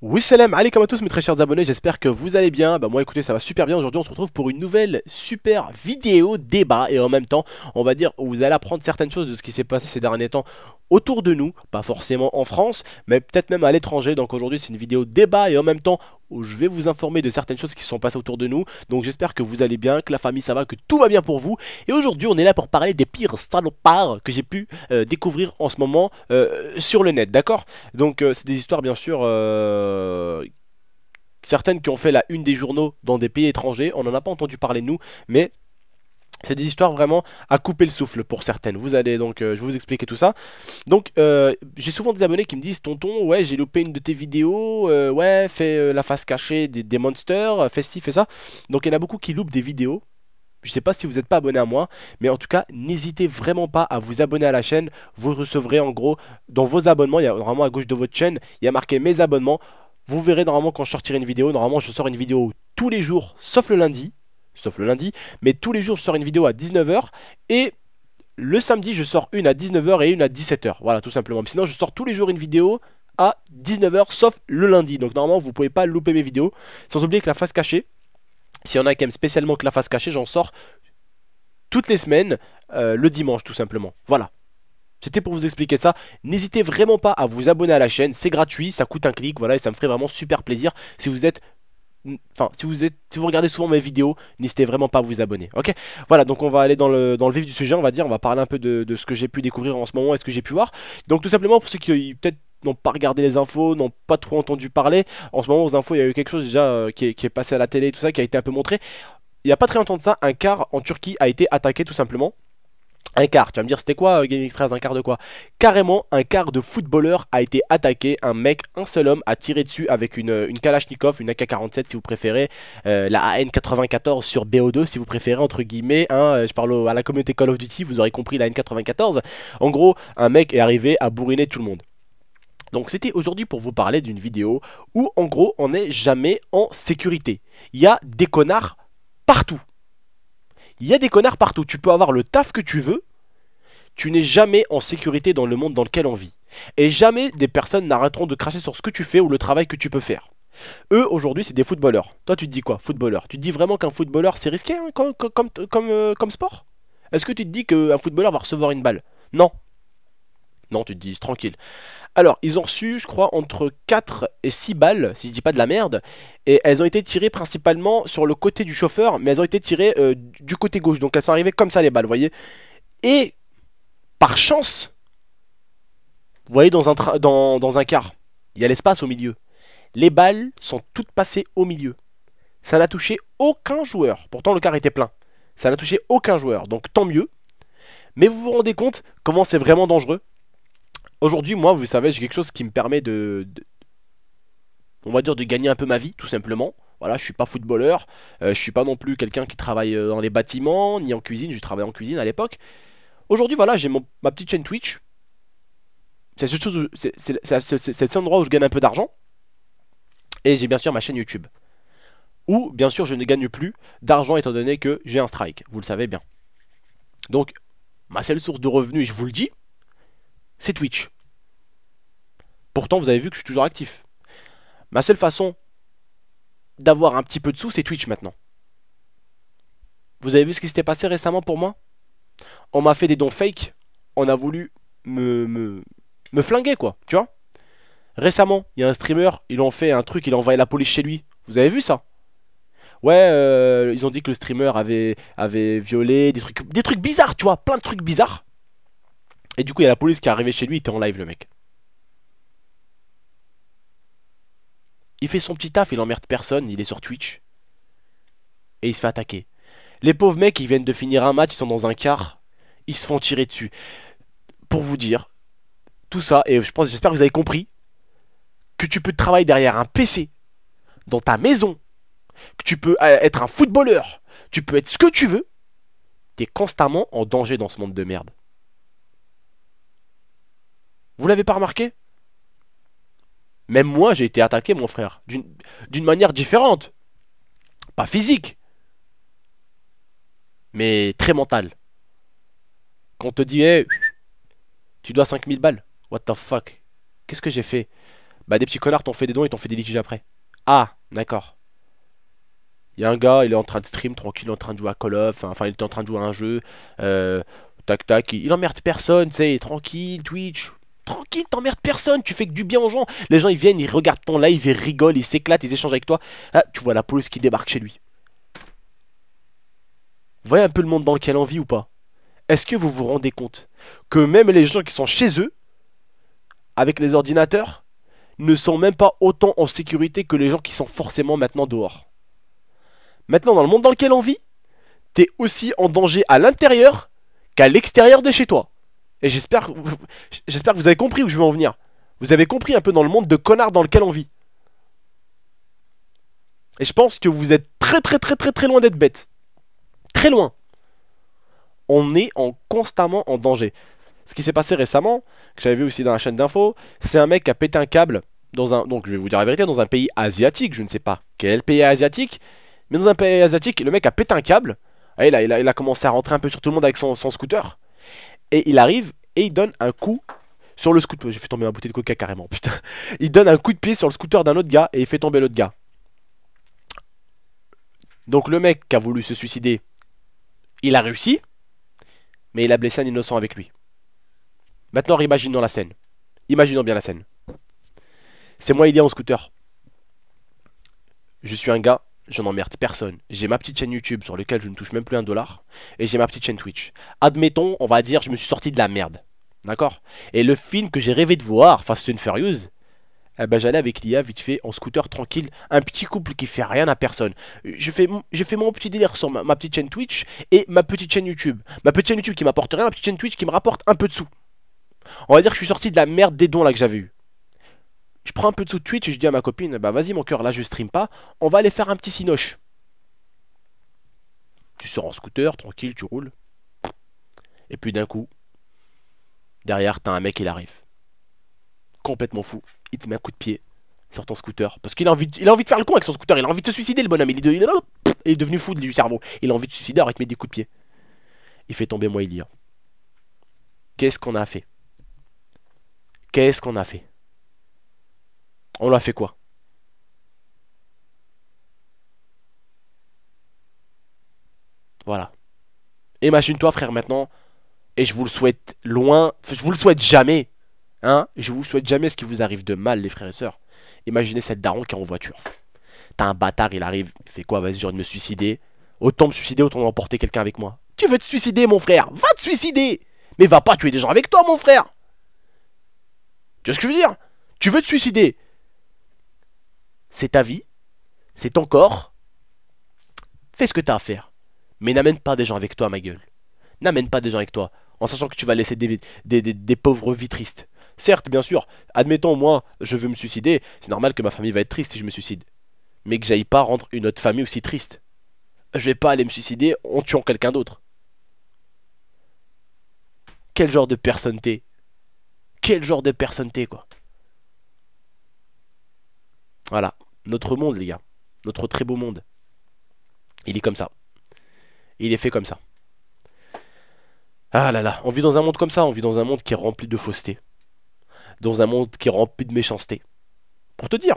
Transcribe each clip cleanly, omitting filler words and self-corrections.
Oui, salam alaikum à tous mes très chers abonnés, j'espère que vous allez bien. Moi écoutez, ça va super bien. Aujourd'hui on se retrouve pour une nouvelle super vidéo débat. Et en même temps, on va dire, vous allez apprendre certaines choses de ce qui s'est passé ces derniers temps autour de nous. Pas forcément en France, mais peut-être même à l'étranger. Donc aujourd'hui c'est une vidéo débat et en même temps où je vais vous informer de certaines choses qui se sont passées autour de nous. Donc j'espère que vous allez bien, que la famille ça va, que tout va bien pour vous. Et aujourd'hui on est là pour parler des pires salopards que j'ai pu découvrir en ce moment sur le net, d'accord? Donc c'est des histoires bien sûr certaines qui ont fait la une des journaux dans des pays étrangers. On n'en a pas entendu parler nous, mais c'est des histoires vraiment à couper le souffle pour certaines. Vous allez donc, je vais vous expliquer tout ça. Donc, j'ai souvent des abonnés qui me disent: tonton, ouais, j'ai loupé une de tes vidéos, ouais, fais la face cachée des monsters, fais ci, fais ça. Donc, il y en a beaucoup qui loupent des vidéos. Je sais pas si vous n'êtes pas abonné à moi, mais en tout cas, n'hésitez vraiment pas à vous abonner à la chaîne. Vous recevrez en gros, dans vos abonnements, il y a normalement à gauche de votre chaîne, il y a marqué mes abonnements. Vous verrez normalement quand je sortirai une vidéo, normalement je sors une vidéo tous les jours, sauf le lundi, mais tous les jours je sors une vidéo à 19 h et le samedi je sors une à 19 h et une à 17 h. Voilà, tout simplement. Mais sinon je sors tous les jours une vidéo à 19 h sauf le lundi. Donc normalement vous pouvez pas louper mes vidéos. Sans oublier que la face cachée, s'il y en a qui aiment spécialement que la face cachée, j'en sors toutes les semaines, le dimanche tout simplement. Voilà. C'était pour vous expliquer ça. N'hésitez vraiment pas à vous abonner à la chaîne. C'est gratuit, ça coûte un clic, voilà, et ça me ferait vraiment super plaisir. Si vous êtes... Enfin, si vous regardez souvent mes vidéos, n'hésitez vraiment pas à vous abonner, ok? Voilà, donc on va aller dans le vif du sujet, on va dire. On va parler un peu de ce que j'ai pu découvrir en ce moment et ce que j'ai pu voir. Donc tout simplement, pour ceux qui peut-être n'ont pas regardé les infos, n'ont pas trop entendu parler, en ce moment aux infos, il y a eu quelque chose déjà qui est passé à la télé et tout ça, qui a été un peu montré. Il n'y a pas très longtemps de ça, un car en Turquie a été attaqué tout simplement. Un quart, tu vas me dire c'était quoi GameX13, un quart de quoi? Carrément un quart de footballeur a été attaqué, un mec, un seul homme a tiré dessus avec une Kalachnikov, une AK-47 si vous préférez, la AN94 sur BO2 si vous préférez entre guillemets, hein, je parle à la communauté Call of Duty, vous aurez compris la N94. En gros, un mec est arrivé à bourriner tout le monde. Donc c'était aujourd'hui pour vous parler d'une vidéo où en gros on n'est jamais en sécurité. Il y a des connards partout. Il y a des connards partout, tu peux avoir le taf que tu veux, tu n'es jamais en sécurité dans le monde dans lequel on vit. Et jamais des personnes n'arrêteront de cracher sur ce que tu fais ou le travail que tu peux faire. Eux, aujourd'hui, c'est des footballeurs. Toi, tu te dis quoi, footballeur? Tu te dis vraiment qu'un footballeur, c'est risqué hein, comme sport? Est-ce que tu te dis qu'un footballeur va recevoir une balle? Non. Non, tu te dis tranquille. Alors, ils ont reçu, je crois, entre 4 et 6 balles, si je dis pas de la merde. Et elles ont été tirées principalement sur le côté du chauffeur, mais elles ont été tirées du côté gauche. Donc elles sont arrivées comme ça, les balles, vous voyez. Et, par chance, vous voyez, dans un car, il y a l'espace au milieu. Les balles sont toutes passées au milieu. Ça n'a touché aucun joueur. Pourtant, le car était plein. Ça n'a touché aucun joueur, donc tant mieux. Mais vous vous rendez compte comment c'est vraiment dangereux? Aujourd'hui, moi, vous savez, j'ai quelque chose qui me permet on va dire, de gagner un peu ma vie, tout simplement. Voilà, je suis pas footballeur, je suis pas non plus quelqu'un qui travaille dans les bâtiments, ni en cuisine, je travaillais en cuisine à l'époque. Aujourd'hui, voilà, j'ai ma petite chaîne Twitch. C'est cet endroit où je gagne un peu d'argent. Et j'ai bien sûr ma chaîne YouTube. Où, bien sûr, je ne gagne plus d'argent étant donné que j'ai un strike, vous le savez bien. Donc, ma seule source de revenus, et je vous le dis, c'est Twitch. Pourtant, vous avez vu que je suis toujours actif. Ma seule façon d'avoir un petit peu de sous, c'est Twitch maintenant. Vous avez vu ce qui s'était passé récemment pour moi? On m'a fait des dons fake. On a voulu me flinguer, quoi. Tu vois? Récemment, il y a un streamer, ils ont fait un truc, il a envoyé la police chez lui. Vous avez vu ça? Ouais, ils ont dit que le streamer avait violé, des trucs bizarres, tu vois, plein de trucs bizarres. Et du coup, il y a la police qui est arrivée chez lui, il était en live, le mec. Il fait son petit taf, il emmerde personne, il est sur Twitch. Et il se fait attaquer. Les pauvres mecs, ils viennent de finir un match, ils sont dans un car, ils se font tirer dessus. Pour vous dire, tout ça, et j'espère que vous avez compris, que tu peux travailler derrière un PC, dans ta maison, que tu peux être un footballeur, tu peux être ce que tu veux, t'es constamment en danger dans ce monde de merde. Vous l'avez pas remarqué? Même moi, j'ai été attaqué, mon frère. D'une manière différente. Pas physique, mais très mentale. Quand on te dit, hey, tu dois 5000 balles. What the fuck? Qu'est-ce que j'ai fait? Bah, des petits connards t'ont fait des dons et t'ont fait des litiges après. Ah, d'accord. Il y a un gars, il est en train de stream tranquille, il est en train de jouer à Call of. Enfin, il était en train de jouer à un jeu. Tac, tac. Il emmerde personne, tu sais, tranquille, Twitch. Tranquille, t'emmerdes personne, tu fais que du bien aux gens. Les gens, ils viennent, ils regardent ton live, ils rigolent, ils s'éclatent, ils échangent avec toi. Ah, tu vois la police qui débarque chez lui. Vous voyez un peu le monde dans lequel on vit ou pas? Est-ce que vous vous rendez compte que même les gens qui sont chez eux, avec les ordinateurs, ne sont même pas autant en sécurité que les gens qui sont forcément maintenant dehors? Maintenant, dans le monde dans lequel on vit, t'es aussi en danger à l'intérieur qu'à l'extérieur de chez toi. Et j'espère que vous avez compris où je veux en venir. Vous avez compris un peu dans le monde de connards dans lequel on vit. Et je pense que vous êtes très loin d'être bête. Très loin. On est constamment en danger. Ce qui s'est passé récemment, que j'avais vu aussi dans la chaîne d'info, c'est un mec qui a pété un câble dans un... Donc je vais vous dire la vérité, dans un pays asiatique, je ne sais pas quel pays asiatique, mais dans un pays asiatique, le mec a pété un câble. Et il a commencé à rentrer un peu sur tout le monde avec son scooter. Et il arrive et il donne un coup sur le scooter. J'ai fait tomber ma bouteille de coca carrément, putain. Il donne un coup de pied sur le scooter d'un autre gars et il fait tomber l'autre gars. Donc le mec qui a voulu se suicider, il a réussi, mais il a blessé un innocent avec lui. Maintenant, imaginons la scène. Imaginons bien la scène. C'est moi, il y a en scooter. Je suis un gars, je n'emmerde personne. J'ai ma petite chaîne YouTube sur laquelle je ne touche même plus $1. Et j'ai ma petite chaîne Twitch. Admettons, on va dire, je me suis sorti de la merde. D'accord? Et le film que j'ai rêvé de voir, Fast and Furious, eh ben, j'allais avec l'IA vite fait en scooter tranquille. Un petit couple qui fait rien à personne. Je fais mon petit délire sur ma petite chaîne Twitch et ma petite chaîne YouTube. Ma petite chaîne YouTube qui m'apporte rien, ma petite chaîne Twitch qui me rapporte un peu de sous. On va dire que je suis sorti de la merde des dons là que j'avais eu. Je prends un peu de sous de Twitch et je dis à ma copine, bah vas-y mon cœur, là je stream pas, on va aller faire un petit cinoche. Tu sors en scooter, tranquille, tu roules. Et puis d'un coup, derrière t'as un mec, il arrive. Complètement fou. Il te met un coup de pied sur ton scooter. Parce qu'il a envie de faire le con avec son scooter, il a envie de se suicider le bonhomme, il est devenu fou du cerveau. Il a envie de se suicider alors il te met des coups de pied. Il fait tomber moi Ilia. Qu'est-ce qu'on a fait? Qu'est-ce qu'on a fait? On l'a fait quoi? Voilà. Imagine-toi frère maintenant, et je vous le souhaite loin, je vous le souhaite jamais, hein, je vous souhaite jamais ce qui vous arrive de mal les frères et sœurs. Imaginez cette daron qui est en voiture. T'as un bâtard, il arrive, il fait quoi? Vas-y, j'ai envie de me suicider. Autant me suicider, autant emporter quelqu'un avec moi. Tu veux te suicider mon frère? Va te suicider! Mais va pas tuer des gens avec toi mon frère! Tu vois ce que je veux dire? Tu veux te suicider? C'est ta vie, c'est ton corps. Fais ce que t'as à faire. Mais n'amène pas des gens avec toi, ma gueule. N'amène pas des gens avec toi, en sachant que tu vas laisser des pauvres vies tristes. Certes, bien sûr, admettons, moi, je veux me suicider, c'est normal que ma famille va être triste si je me suicide. Mais que j'aille pas rendre une autre famille aussi triste. Je vais pas aller me suicider en tuant quelqu'un d'autre. Quel genre de personne t'es? Quel genre de personne t'es, quoi? Voilà, notre monde, les gars. Notre très beau monde. Il est comme ça. Il est fait comme ça. Ah là là, on vit dans un monde comme ça, on vit dans un monde qui est rempli de fausseté. Dans un monde qui est rempli de méchanceté. Pour te dire,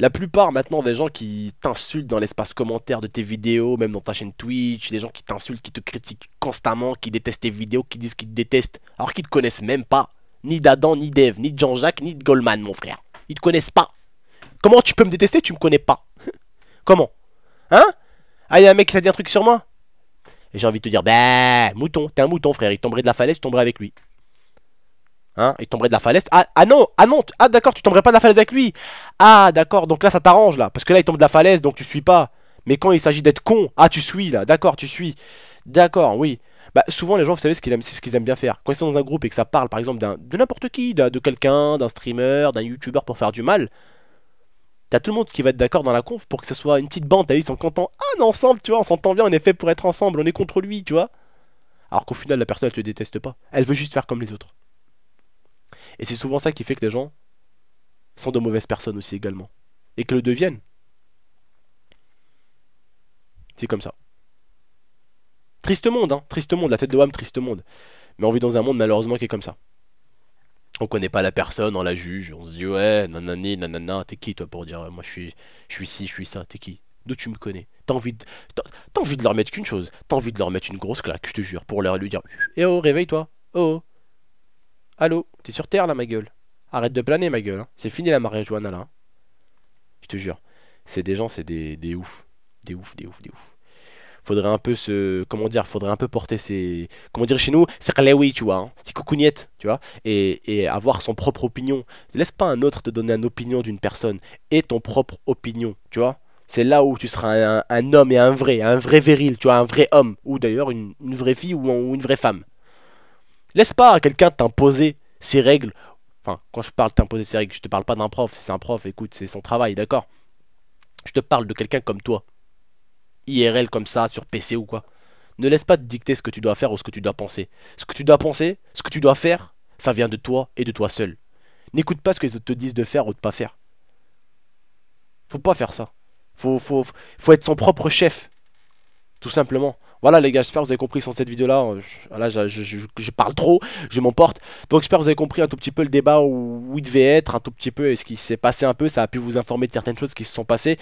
la plupart maintenant des gens qui t'insultent dans l'espace commentaire de tes vidéos, même dans ta chaîne Twitch, les gens qui t'insultent, qui te critiquent constamment, qui détestent tes vidéos, qui disent qu'ils te détestent, alors qu'ils te connaissent même pas. Ni d'Adam, ni d'Eve, ni de Jean-Jacques, ni de Goldman, mon frère. Ils te connaissent pas. Comment tu peux me détester? Tu me connais pas. Comment? Hein? Ah, y'a un mec qui t'a dit un truc sur moi? Et j'ai envie de te dire, bah, mouton, t'es un mouton, frère. Il tomberait de la falaise, tu tomberais avec lui. Hein? Il tomberait de la falaise. Non, ah d'accord, tu tomberais pas de la falaise avec lui. Ah d'accord, donc là ça t'arrange là. Parce que là il tombe de la falaise, donc tu suis pas. Mais quand il s'agit d'être con, ah tu suis là, d'accord, tu suis. D'accord, oui. Bah souvent les gens, vous savez ce qu'ils aiment, c'est ce qu'ils aiment bien faire. Quand ils sont dans un groupe et que ça parle par exemple de n'importe qui, de quelqu'un, d'un streamer, d'un youtubeur pour faire du mal, t'as tout le monde qui va être d'accord dans la conf pour que ce soit une petite bande, t'as vu, ils sont contents. Ah on est ensemble, tu vois, on s'entend bien, on est fait pour être ensemble, on est contre lui, tu vois. Alors qu'au final la personne elle te déteste pas, elle veut juste faire comme les autres. Et c'est souvent ça qui fait que les gens sont de mauvaises personnes aussi également. Et que le deviennent. C'est comme ça. Triste monde, hein. Triste monde. La tête de Wham, triste monde. Mais on vit dans un monde malheureusement qui est comme ça. On connaît pas la personne, on la juge, on se dit ouais, nanani, nanana, t'es qui toi pour dire moi je suis ci, je suis ça, t'es qui? D'où tu me connais? T'as envie de leur mettre qu'une chose, t'as envie de leur mettre une grosse claque, je te jure, pour leur lui dire eh oh, réveille-toi, oh, oh, allô, t'es sur terre là ma gueule, arrête de planer ma gueule, hein. C'est fini la marijuana là, hein. Je te jure, c'est des gens, c'est des ouf, des ouf, des ouf, des ouf. Faudrait un peu se, comment dire, faudrait un peu porter ses, comment dire chez nous, c'est oui, tu vois, hein, c'est coucougnette, tu vois, et avoir son propre opinion. Laisse pas un autre te donner une opinion d'une personne, et ton propre opinion, tu vois. C'est là où tu seras un homme et un vrai viril, tu vois, un vrai homme, ou d'ailleurs une vraie fille ou une vraie femme. Laisse pas quelqu'un t'imposer ses règles. Enfin, quand je parle t'imposer ses règles, je te parle pas d'un prof, c'est un prof, écoute, c'est son travail, d'accord. Je te parle de quelqu'un comme toi. IRL comme ça, sur PC ou quoi. Ne laisse pas te dicter ce que tu dois faire ou ce que tu dois penser. Ce que tu dois penser, ce que tu dois faire, ça vient de toi et de toi seul. N'écoute pas ce que les autres te disent de faire ou de pas faire. Faut pas faire ça. Faut être son propre chef. Tout simplement. Voilà les gars, j'espère que vous avez compris sans cette vidéo là. Là je parle trop, je m'emporte. Donc j'espère que vous avez compris un tout petit peu le débat où il devait être, un tout petit peu et ce qui s'est passé un peu. Ça a pu vous informer de certaines choses qui se sont passées.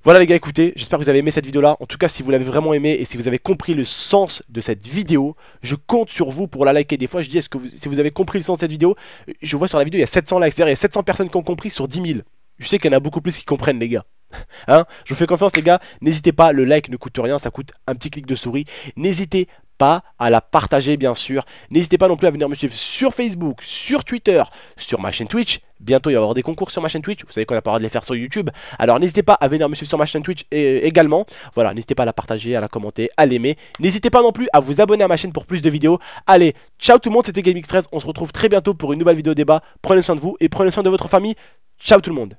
Voilà les gars, écoutez, j'espère que vous avez aimé cette vidéo là. En tout cas, si vous l'avez vraiment aimé et si vous avez compris le sens de cette vidéo, je compte sur vous pour la liker. Des fois je dis, si vous avez compris le sens de cette vidéo, je vois sur la vidéo il y a 700 likes, c'est-à-dire il y a 700 personnes qui ont compris sur 10 000. Je sais qu'il y en a beaucoup plus qui comprennent les gars. Hein, je vous fais confiance les gars, n'hésitez pas, le like ne coûte rien, ça coûte un petit clic de souris. N'hésitez pas à la partager bien sûr. N'hésitez pas non plus à venir me suivre sur Facebook, sur Twitter, sur ma chaîne Twitch. Bientôt il va y avoir des concours sur ma chaîne Twitch, vous savez qu'on a pas le droit de les faire sur YouTube. Alors n'hésitez pas à venir me suivre sur ma chaîne Twitch également. Voilà, n'hésitez pas à la partager, à la commenter, à l'aimer. N'hésitez pas non plus à vous abonner à ma chaîne pour plus de vidéos. Allez, ciao tout le monde, c'était GameX13, on se retrouve très bientôt pour une nouvelle vidéo débat. Prenez soin de vous et prenez soin de votre famille. Ciao tout le monde.